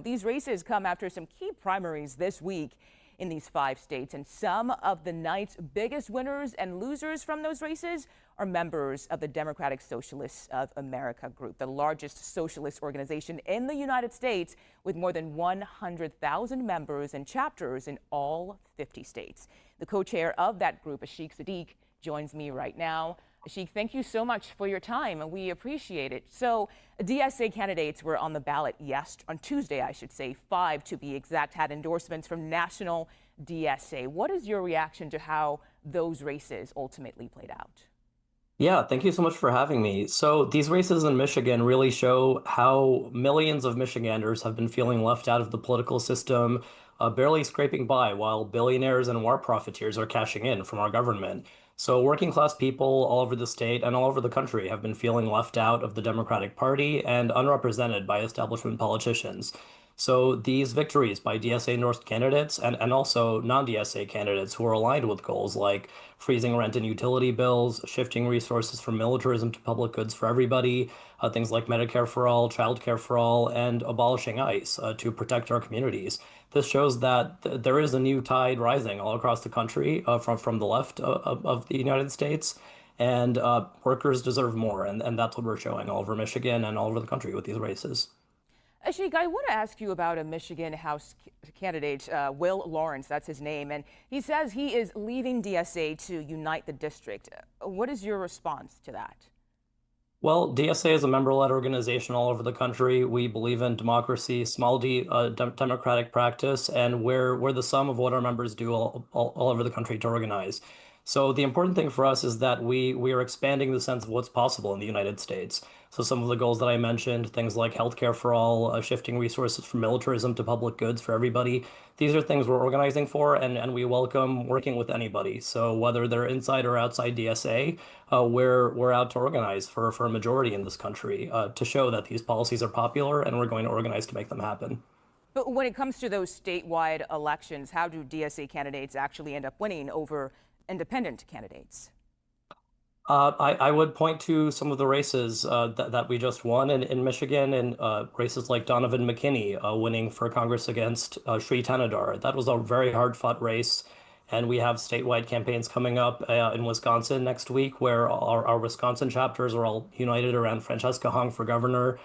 These races come after some key primaries this week in these 5 states, and some of the night's biggest winners and losers from those races are members of the Democratic Socialists of America group, the largest socialist organization in the United States with more than 100,000 members and chapters in all 50 states. The co-chair of that group, Ashik Siddique, joins me right now. Ashik, thank you so much for your time, and we appreciate it. So, DSA candidates were on the ballot on Tuesday, I should say. 5 to be exact had endorsements from national DSA. What is your reaction to how those races ultimately played out? Yeah, thank you so much for having me. So these races in Michigan really show how millions of Michiganders have been feeling left out of the political system, barely scraping by while billionaires and war profiteers are cashing in from our government. So working class people all over the state and all over the country have been feeling left out of the Democratic Party and unrepresented by establishment politicians. So these victories by DSA North candidates and also non-DSA candidates who are aligned with goals like freezing rent and utility bills, shifting resources from militarism to public goods for everybody, things like Medicare for all, childcare for all, and abolishing ICE to protect our communities. This shows that there is a new tide rising all across the country from the left of the United States. And workers deserve more. And that's what we're showing all over Michigan and all over the country with these races. Ashik, I want to ask you about a Michigan House candidate, Will Lawrence, that's his name, and he says he is leaving DSA to unite the district. What is your response to that? Well, DSA is a member-led organization all over the country. We believe in democracy, small d, democratic practice, and we're the sum of what our members do all over the country to organize. So the important thing for us is that we are expanding the sense of what's possible in the United States. So some of the goals that I mentioned, things like healthcare for all, shifting resources from militarism to public goods for everybody, these are things we're organizing for, and we welcome working with anybody. So whether they're inside or outside DSA, we're out to organize for a majority in this country to show that these policies are popular, and we're going to organize to make them happen. But when it comes to those statewide elections, how do DSA candidates actually end up winning over independent candidates? I would point to some of the races that we just won in Michigan, and races like Donovan McKinney winning for Congress against Sri Thanedar. That was a very hard-fought race, and we have statewide campaigns coming up in Wisconsin next week, where our Wisconsin chapters are all united around Francesca Hung for governor.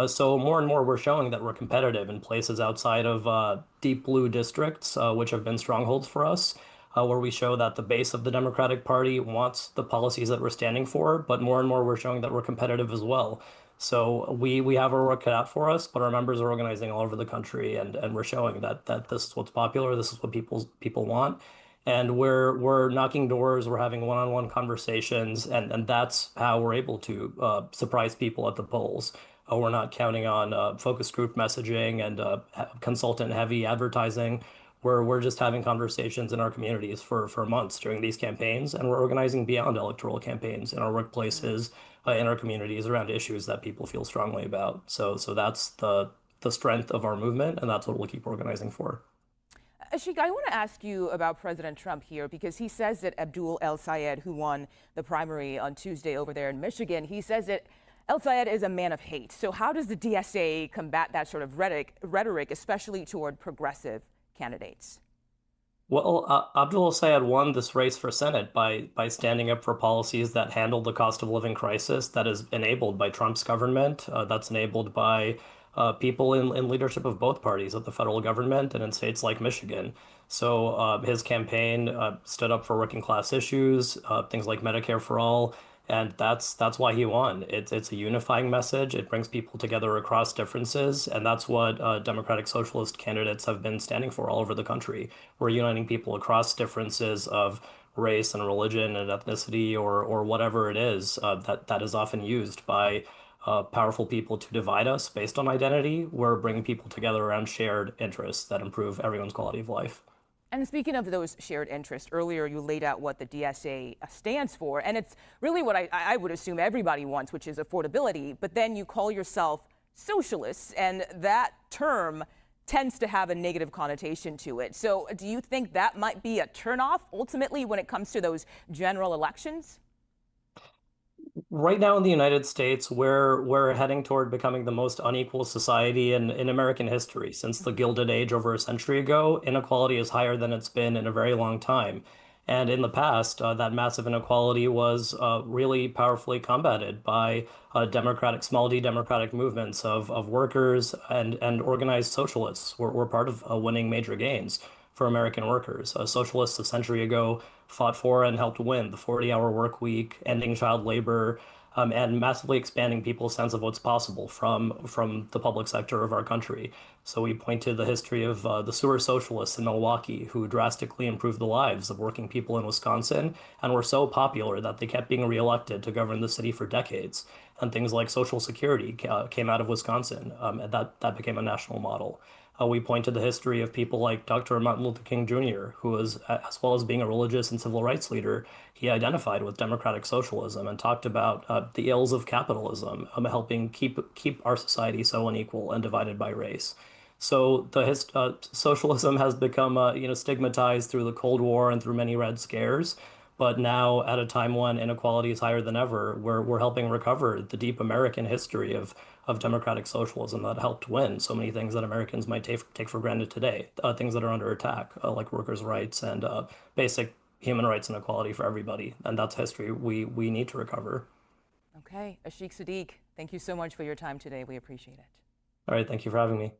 So more and more we're showing that we're competitive in places outside of deep blue districts, which have been strongholds for us. Where we show that the base of the Democratic Party wants the policies that we're standing for, but more and more we're showing that we're competitive as well. So we have our work cut out for us, but our members are organizing all over the country, and we're showing that this is what's popular, this is what people want, and we're knocking doors, we're having one-on-one conversations, and that's how we're able to surprise people at the polls. We're not counting on focus group messaging and consultant-heavy advertising. We're just having conversations in our communities for months during these campaigns, and we're organizing beyond electoral campaigns in our workplaces, in our communities around issues that people feel strongly about. So that's the strength of our movement, and that's what we'll keep organizing for. Ashik, I want to ask you about President Trump here, because he says that Abdul El Sayed, who won the primary on Tuesday over there in Michigan, he says that El Sayed is a man of hate. So how does the DSA combat that sort of rhetoric, especially toward progressive candidates? Well, Abdul Sayed won this race for Senate by standing up for policies that handle the cost of living crisis that is enabled by Trump's government, that's enabled by people in leadership of both parties at the federal government and in states like Michigan. So his campaign stood up for working class issues, things like Medicare for all. And that's why he won. It's a unifying message. It brings people together across differences, and that's what Democratic Socialist candidates have been standing for all over the country. We're uniting people across differences of race and religion and ethnicity or whatever it is that is often used by powerful people to divide us based on identity. We're bringing people together around shared interests that improve everyone's quality of life. And speaking of those shared interests, earlier you laid out what the DSA stands for, and it's really what I would assume everybody wants, which is affordability. But then you call yourself socialists, and that term tends to have a negative connotation to it. So do you think that might be a turnoff ultimately when it comes to those general elections? Right now in the United States, we're heading toward becoming the most unequal society in American history. Since the Mhm. Gilded Age over a century ago, inequality is higher than it's been in a very long time. And in the past, that massive inequality was really powerfully combated by small d democratic movements of workers and organized socialists were part of winning major gains for American workers. Socialists a century ago fought for and helped win the 40-hour work week, ending child labor, and massively expanding people's sense of what's possible from the public sector of our country. So we point to the history of the sewer socialists in Milwaukee, who drastically improved the lives of working people in Wisconsin, and were so popular that they kept being reelected to govern the city for decades. And things like Social Security came out of Wisconsin, and that became a national model. We point to the history of people like Dr. Martin Luther King Jr., who was, as well as being a religious and civil rights leader, he identified with democratic socialism and talked about the ills of capitalism, helping keep our society so unequal and divided by race. So socialism has become, stigmatized through the Cold War and through many Red Scares. But now, at a time when inequality is higher than ever, we're helping recover the deep American history of democratic socialism that helped win so many things that Americans might take for granted today, things that are under attack, like workers' rights and basic human rights and equality for everybody. And that's history we need to recover. Okay, Ashik Siddique, thank you so much for your time today. We appreciate it. All right, thank you for having me.